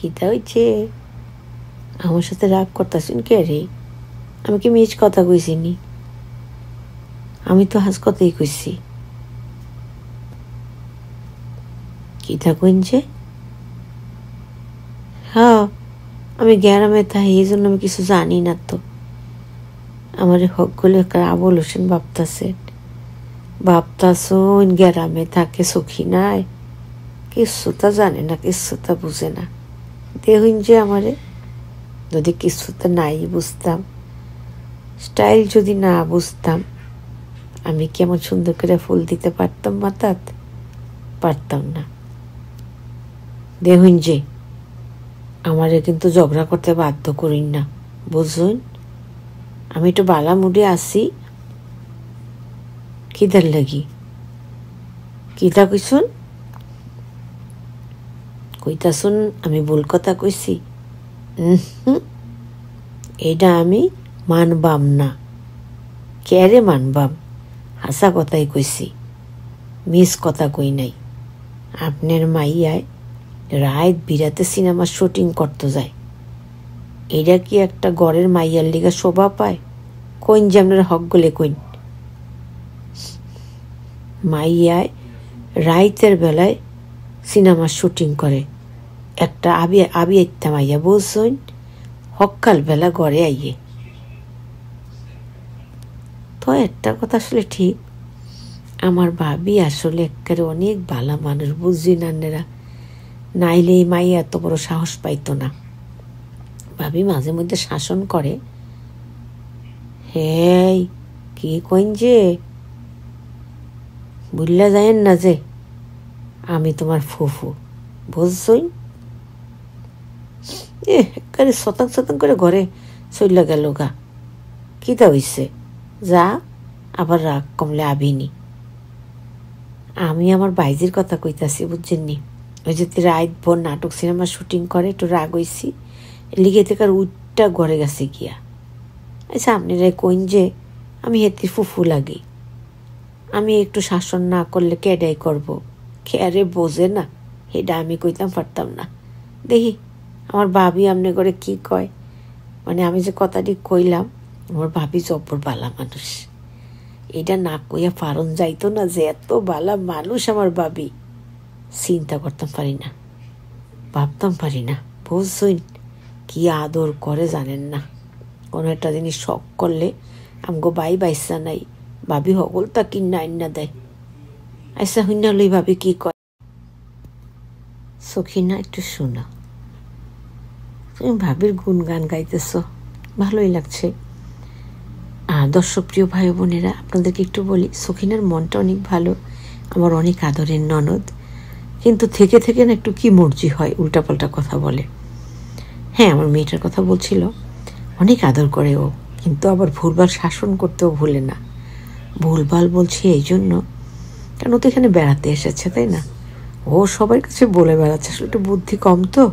কিতা হইছে? আমার সাথে রাগ করতেছেন কে রে? আমি কি মিছ কথা কইছিনি? আমি তো হাস কথাই কইছি। কিতা কইছে? হ্যাঁ, আমি গ্যারামে থাই, এই জন্য আমি কিছু জানি না। তো আমার হকগুলো আবুল হোসেন ভাবতাছুন গ্যারামে থাকে সখী নাই, কিছুটা জানে না, কিছুটা বুঝে না। দেখুন যে আমারে যদি কিছুটা নাই বুঝতাম, স্টাইল যদি না বুঝতাম, আমি কেমন সুন্দর করে ফুল দিতে পারতাম মাথাত? পারতাম না। দেখুন যে আমারে কিন্তু ঝগড়া করতে বাধ্য করিন না, বুঝুন? আমি একটু বালা মুডে আসি। কিদার লাগি? কিতা কইসুন? কইতাছুন আমি ভুল কথা কইছি? এইটা আমি মানবাম না। কেরে মানবাম? হাসা কথাই কইছি, মিস কথা কই নাই। আপনার মাইয়ায় রাত বিরাতে সিনেমার শুটিং করতে যায়, এইটা কি একটা গড়ের মাইয়ার লিগা শোভা পায়? কইন যে আপনার হক গলে কইন। মাইয়ায় রাইতের বেলায় সিনেমার শুটিং করে, একটা আবি একটা মাইয়া, বুঝছেন? হকাল বেলা ঘরে আইয়ে। তো একটা কথা আসলে ঠিক, আমার ভাবি আসলে একেবারে অনেক ভালো মানুষ, বুঝছি নান্নেরা, নাইলে এই মাইয়া এত বড় সাহস পাইতো না। ভাবি মাঝে মধ্যে শাসন করে। হ্যাঁ, কি কইন যে বুঝলা যায়েন না যে আমি তোমার ফুফু, বুঝছই? একেবারে শতাং শতাং করে ঘরে চইলা গেল গা। কিতা হইছে? যা, আবার রাগ কমলে আবিনি। আমি আমার বাইজির কথা কইতাছি, বুঝছেননি? ওই যে রাত ভোর নাটক সিনেমা শুটিং করে, একটু রাগ হইছি, লিগে থেকে উঠটা ঘরে গেছে গিয়া। আচ্ছা, আপনারা কইন যে আমি হেতির ফুফু লাগি, আমি একটু শাসন না করলে কেডাই করব? খেয়ারে বোঝে না, হেডা আমি কইতাম পারতাম না। দেখি আমার ভাবি আমনে করে কি কয়। মানে আমি যে কথাটি কইলাম, আমার ভাবি জব্বর বালা মানুষ, এটা না কইয়া পারন যাইতো না যে এত বালা মানুষ আমার ভাবি। চিন্তা করতাম পারি না, ভাবতাম পারি না, বুঝছইন? কি আদর করে জানেন না। কোনো একটা জিনিস শখ করলে আমগো বাইসা নাই, ভাবি হগল তা কিনা আইনা দেয়। আচ্ছা হইনা লই ভাবি কি কয়। সখিনা, একটু শোনা। তুমি ভাবির গুণগান গাইতেছ, ভালোই লাগছে। দর্শক প্রিয় ভাই বোনেরা, আপনাদেরকে একটু বলি, সখিনার মনটা অনেক ভালো, আমার অনেক আদরের ননদ, কিন্তু থেকে থেকে না একটু কি মর্জি হয়, উল্টাপাল্টা কথা বলে। হ্যাঁ, আমার মেয়েটার কথা বলছিল, অনেক আদর করে ও, কিন্তু আবার ভুলভাল শাসন করতেও ভুলে না। ভুলভাল বলছি এই জন্য, কারণ ও তো এখানে বেড়াতে এসেছে, তাই না? ও সবার কাছে বলে বেড়াচ্ছে, আসলে একটু বুদ্ধি কম তো।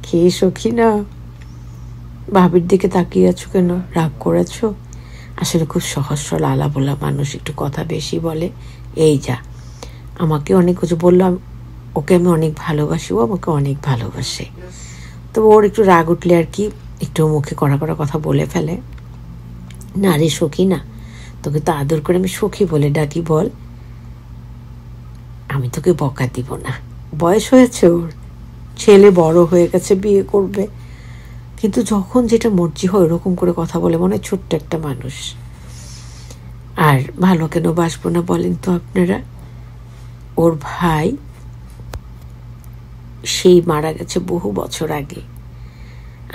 কে সখিনা, ভাবির দিকে তাকিয়ে আছো কেন? রাগ করেছো? আসলে খুব সহজ সরল আলা বলা মানুষ, একটু কথা বেশি বলে। এই যা, আমাকে অনেক কিছু বললাম, ওকে আমি অনেক ভালোবাসি, ও আমাকে অনেক ভালোবাসে। তো ওর একটু রাগ উঠলে আর কি একটু মুখে কড়া কড়া কথা বলে ফেলে। না রে সখী না, তোকে তো আদর করে আমি সখী বলে ডাকি, বল। আমি তোকে বকা দিব না, বয়স হয়েছে ওর, ছেলে বড় হয়ে গেছে, বিয়ে করবে, কিন্তু যখন যেটা মর্জি হয় ওরকম করে কথা বলে, মনে হয় ছোট্ট একটা মানুষ। আর ভালো কেন বাসবো না বলেন তো আপনারা? ওর ভাই সেই মারা গেছে বহু বছর আগে।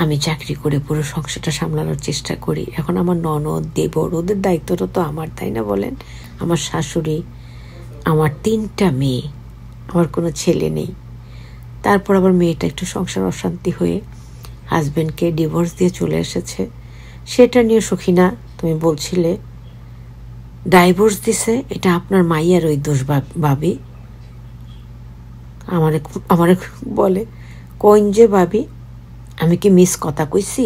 আমি চাকরি করে পুরো সংসারটা সামলানোর চেষ্টা করি। এখন আমার ননদ, দেবর, ওদের দায়িত্বটা তো আমার, তাই না বলেন? আমার শাশুড়ি, আমার 3টা মেয়ে, আমার কোনো ছেলে নেই। তারপর আবার মেয়েটা একটু সংসার অশান্তি হয়ে হাজব্যান্ডকে ডিভোর্স দিয়ে চলে এসেছে। সেটা নিয়ে সখিনা তুমি বলছিলে ডাইভোর্স দিছে, এটা আপনার মাইয়ার ওই দোষ ভাবি। আমারে বলে, কইন যে ভাবি, আমি কি মিস কথা কইছি?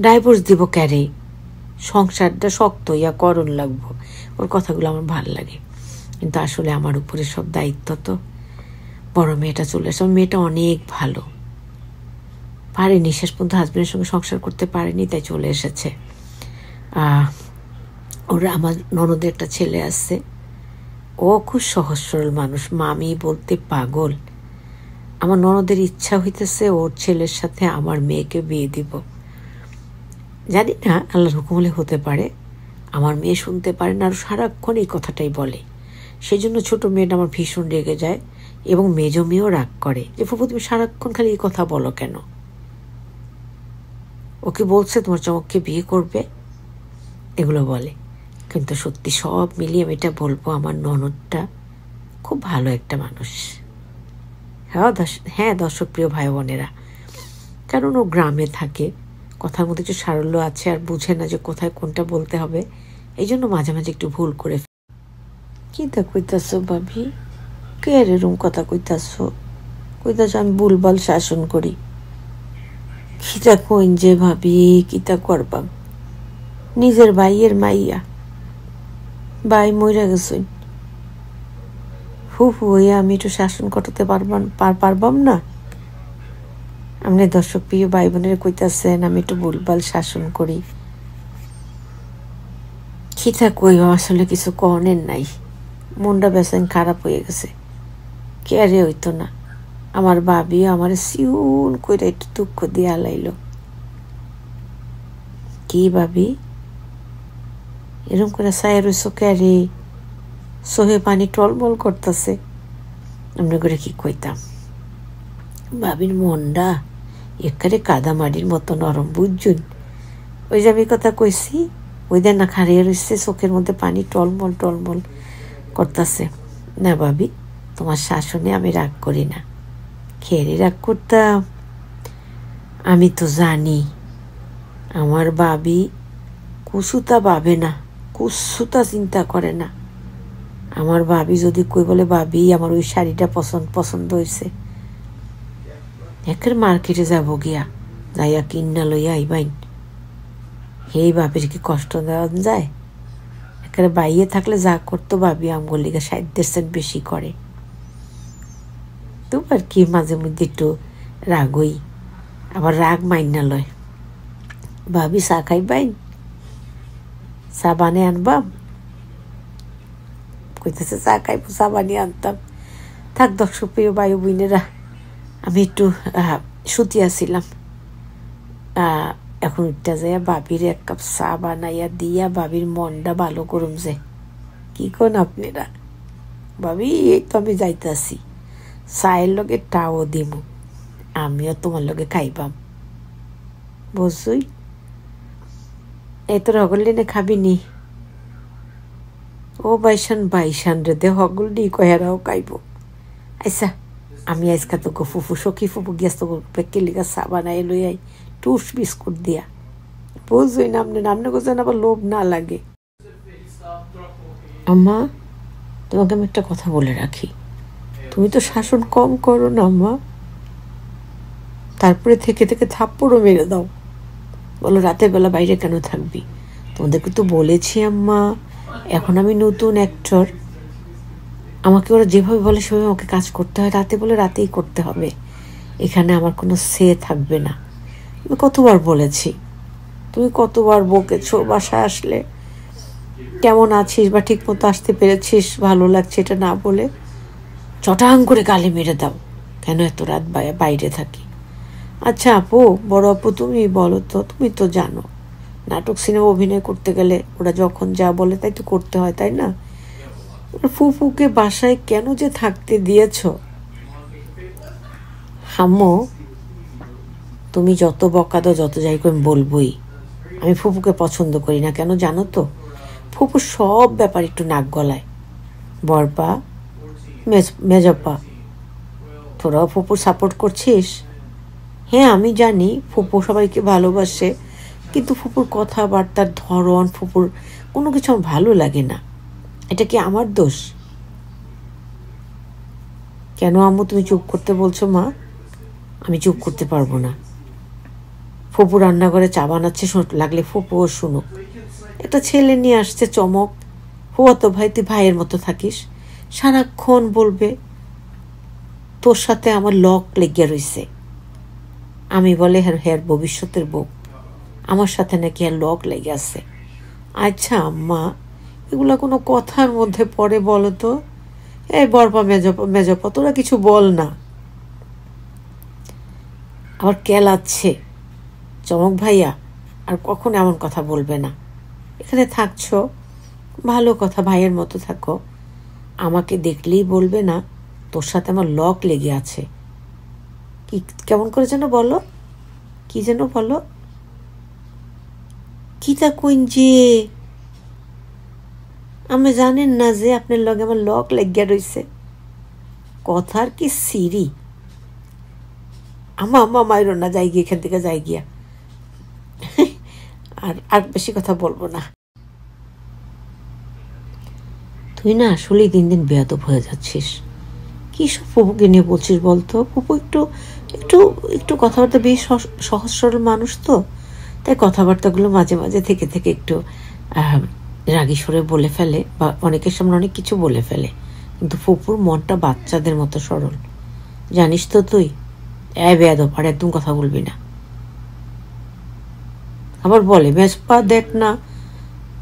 ডাইভোর্স দিব ক্যারে? সংসারটা শক্ত ইয়া করণ লাগবো। ওর কথাগুলো আমার ভাল লাগে, কিন্তু আসলে আমার উপরে সব দায়িত্ব তো। বড় মেয়েটা চলে এসে। আমার মেয়েটা অনেক ভালো, পারেনি শেষ পর্যন্ত হাজবেন্ডের সঙ্গে সংসার করতে পারেনি, তাই চলে এসেছে। ওরা আমার ননদের একটা ছেলে আসছে, ও খুব সহজ সরল মানুষ, মামি বলতে পাগল। আমার ননদের ইচ্ছা হইতেছে ওর ছেলের সাথে আমার মেয়েকে বিয়ে দিব। জানি না আল্লাহর হুকুম হলে হতে পারে। আমার মেয়ে শুনতে পারে না, আর সারাক্ষণ এই কথাটাই বলে। সেই জন্য ছোটো মেয়েটা আমার ভীষণ রেগে যায়, এবং মেজ মেয়েও রাগ করে যে ফুফু তুমি সারাক্ষণ খালি এই কথা বলো কেন। ওকে বলছে তোমার চমককে বিয়ে করবে, এগুলো বলে। কিন্তু সত্যি সব মিলিয়ে আমি এটা বলবো, আমার ননদটা খুব ভালো একটা মানুষ। হ্যাঁ দর্শক প্রিয় ভাই বোনেরা, কারণ ও গ্রামে থাকে, কথার মধ্যে একটু সারল্য আছে, আর বুঝে না যে কোথায় কোনটা বলতে হবে, এই জন্য মাঝে মাঝে একটু ভুল করে। কি তা কইতাছ ভাবি? কে এরকম কথা কইতাছ? আমি ভুলভাল শাসন করি? কিতা কইন যে ভাবি, কিতা করবাম? নিজের ভাইয়ের মাইয়া, ভাই মইরা গেছেন, ফুফু হইয়া আমি একটু শাসন করতে পারবাম না? আপনি দর্শক প্রিয় ভাই বোনের কইতাছেন আমি একটু ভুলভাল শাসন করি। কিতা কইবা, আসলে কিছু কনের নাই, মনটা বেসেন খারাপ হয়ে গেছে। কেয়ারে হইতো না, আমার ভাবি আমার সিউন কইরা একটু দুঃখ দিয়া লাইল। কি ভাবি এরকম করে সায়ের হইছো ক্যারে? সোহে পানি টলমল করতেছে। আমরা করে কি কইতাম, ভাবির মনটা একারে কাদামাটির মতো নরম, বুঝছুন? ওই যে আমি কথা কইছি, ওই দেন না খাড়িয়ে রয়েছে, চোখের মধ্যে পানি টলমল টলমল করতেছে। না ভাবি, তোমার শাসনে আমি রাগ করি না, খেয়ে রাগ করতাম? আমি তো জানি আমার ভাবি কুসুতা ভাবে না, কুসুতা চিন্তা করে না। আমার ভাবি যদি কই বলে ভাবি আমার ওই শাড়িটা পছন্দ হয়েছে, একের মার্কেটে যাবো গিয়া, যাইয়া কিনা লইয়া আইবাইন, এই বাপের কি কষ্ট দেওয়া যায়? একেবারে বাইয়ে থাকলে যা করতো ভাবি আমগোর লিগে 60% বেশি করে। তোমার কি মাঝে মধ্যে একটু রাগই, আবার রাগ মাইনা লয়। ভাবি চা খাইবাইন, চা বানিয়ে আনবাম, কইতেছে চা খাইবো, চা বানিয়ে আনতাম। থাক দর্শক প্রিয় ভাই বোনেরা, আমি একটু শুতিয়াছিলাম, এখন উঠটা যাইয়া ভাবির এক কাপ চা বানাইয়া দিয়া ভাবির মনটা ভালো করুম। যে কি কোন আপনারা? ভাবি এই তো আমি যাইতাছি, চায়ের লগে টাও দিমু, আমিও তোমার লগে খাইবাম, বুঝছই? এই তোর হগল খাবি নি? ও বাইশান রে দে হগল নি কহেরাও খাইব। আচ্ছা আমি আজকা তো ফুফু সখী ফুফু গিয়াস তো পেকে লিগা চা বানাই লই আই, টুস বিস্কুট দিয়া, বুঝই না নামনে গোছেন, আবার লোভ না লাগে। আম্মা তোমাকে আমি একটা কথা বলে রাখি, তুমি তো শাসন কম করো না আম্মা, তারপরে থেকে থেকে থাপ্পড়ও মেরে দাও, বলো রাতের বেলা বাইরে কেন থাকবি? তোমাদেরকে তো বলেছি আম্মা, এখন আমি নতুন অ্যাক্টর, আমাকে ওরা যেভাবে বলে সেভাবে আমাকে কাজ করতে হয়, রাতে বলে রাতেই করতে হবে, এখানে আমার কোনো সে থাকবে না। আমি কতবার বলেছি, তুমি কতবার বকেছো, বাসায় আসলে কেমন আছিস বা ঠিক মতো আসতে পেরেছিস, ভালো লাগছে এটা না বলে চটাং করে গালি মেরে দাও, কেন এত রাত বাইরে থাকি। আচ্ছা আপু, বড় আপু তুমি বলো তো, তুমি তো জানো নাটক সিনেমা অভিনয় করতে গেলে ওরা যখন যা বলে তাই তো করতে হয়, তাই না? ফুফুকে বাসায় কেন যে থাকতে দিয়েছ? আম্মু তুমি যত বকা দাও যত যাই করে বলবই, আমি ফুফুকে পছন্দ করি না। কেন জানো তো? ফুফু সব ব্যাপার একটু নাক গলায়, বড়পা মেজপা, তোরাও ফুপুর সাপোর্ট করছিস? হ্যাঁ আমি জানি ফুপু সবাইকে ভালোবাসে, কিন্তু ফুপুর কথাবার্তার ধরন, ফুপুর কোনো কিছু আমার ভালো লাগে না। এটা কি আমার দোষ? কেন আম্মু তুমি চুপ করতে বলছো? মা আমি চুপ করতে পারবো না, ফুপু রান্নাঘরে চা বানাচ্ছে, লাগলে ফুপুও শুনুক। একটা ছেলে নিয়ে আসছে চমক, ফুয়াতো ভাই তুই ভাইয়ের মতো থাকিস, সারাক্ষণ বলবে তোর সাথে আমার লক লেগে রইছে। আমি বলে হ্যার ভবিষ্যতের বউ, আমার সাথে নাকি আর লক লেগে আছে। আচ্ছা আম্মা, এগুলা কোনো কথার মধ্যে পড়ে বলো তো? এই বরপা মেজপা তোরা কিছু বল না। আবার কেলাচ্ছে, চমক ভাইয়া আর কখন এমন কথা বলবে না। এখানে থাকছো ভালো কথা, ভাইয়ের মতো থাকো। আমাকে দেখলেই বলবে না তোর সাথে আমার লক লেগে আছে। কি কেমন করে যেন বলো, কি যেন বলো, কিতা কইন যে আমি জানেন না যে আপনার লগে আমার লক লেগিয়া রইছে। কথার কি সিরি। আমা মাইরো না, যাই গিয়ে এখান থেকে যাই গিয়া। আর বেশি কথা বলবো না। তুই না আসলেই দিন দিন বেয়াদব হয়ে যাচ্ছিস। কি সব ফুপুকে নিয়ে বলছিস বলতো? ফুপু একটু একটু একটু কথাবার্তা বেশ সহজ সরল মানুষ তো, তাই কথাবার্তাগুলো মাঝে মাঝে থেকে থেকে একটু রাগী সরে বলে ফেলে, বা অনেকের সামনে অনেক কিছু বলে ফেলে। কিন্তু ফুপুর মনটা বাচ্চাদের মতো সরল, জানিস তো তুই। বেয়াদব, আর একদম কথা বলবি না। আবার বলে মেজপা দেখ না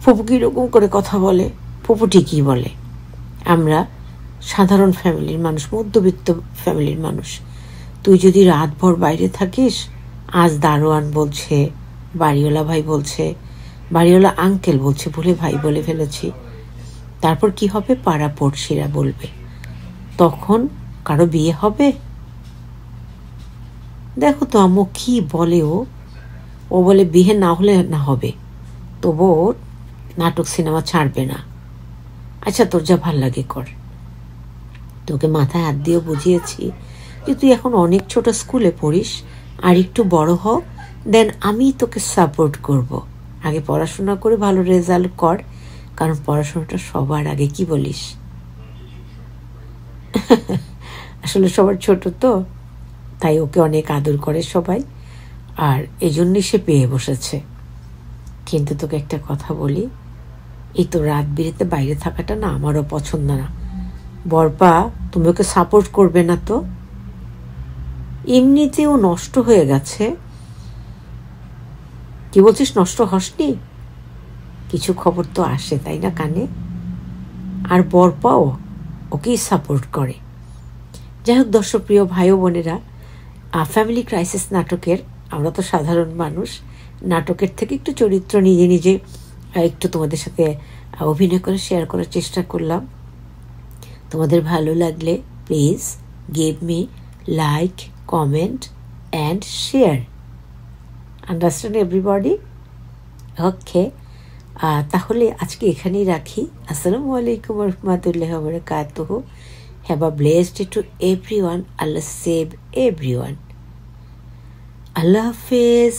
ফুপু কিরকম করে কথা বলে। ফুপু ঠিকই বলে, আমরা সাধারণ ফ্যামিলির মানুষ, মধ্যবিত্ত ফ্যামিলির মানুষ। তুই যদি রাতভর বাইরে থাকিস, আজ দারোয়ান বলছে, বাড়িওয়ালা ভাই বলছে, বাড়িওয়ালা আঙ্কেল বলছে, ভুলে ভাই বলে ফেলেছি, তারপর কি হবে? পাড়া পড়শিরা বলবে, তখন কারো বিয়ে হবে? দেখো তো আম্মু কি বলে। ও বলে বিয়ে না হলে না হবে, তবুও নাটক সিনেমা ছাড়বে না। আচ্ছা তোর যা ভাল লাগে কর। তোকে মাথায় হাত দিয়েও বুঝিয়েছি যে তুই এখন অনেক ছোট, স্কুলে পড়িস, আর একটু বড় হ, দেন আমি তোকে সাপোর্ট করব। আগে পড়াশোনা করে ভালো রেজাল্ট কর, কারণ পড়াশোনাটা সবার আগে। কি বলিস? আসলে সবার ছোট তো, তাই ওকে অনেক আদর করে সবাই, আর এই জন্যই সে পেয়ে বসেছে। কিন্তু তোকে একটা কথা বলি, এই তো রাত বিরেতে বাইরে থাকাটা না আমারও পছন্দ না। বরপা, তুমি ওকে সাপোর্ট করবে না তো? এমনিতেও নষ্ট হয়ে গেছে। কি বলছিস, নষ্ট হসনি? কিছু খবর তো আসে, তাই না, কানে। আর বরপাও ওকেই সাপোর্ট করে। যাই হোক দর্শকপ্রিয় ভাই ও বোনেরা, ফ্যামিলি ক্রাইসিস নাটকের, আমরা তো সাধারণ মানুষ, নাটকের থেকে একটু চরিত্র নিজে নিজে একটু তোমাদের সাথে অভিনয় করে শেয়ার করার চেষ্টা করলাম। তোমাদের ভালো লাগলে please give me like, comment and share. Understand everybody? Okay, তাহলে আজকে এখানেই রাখি। আসসালামু আলাইকুম রহমতুল্লাহ বারাকাতুহু। Have a blessed to everyone. Allah save everyone. আল্লাহ হাফেজ।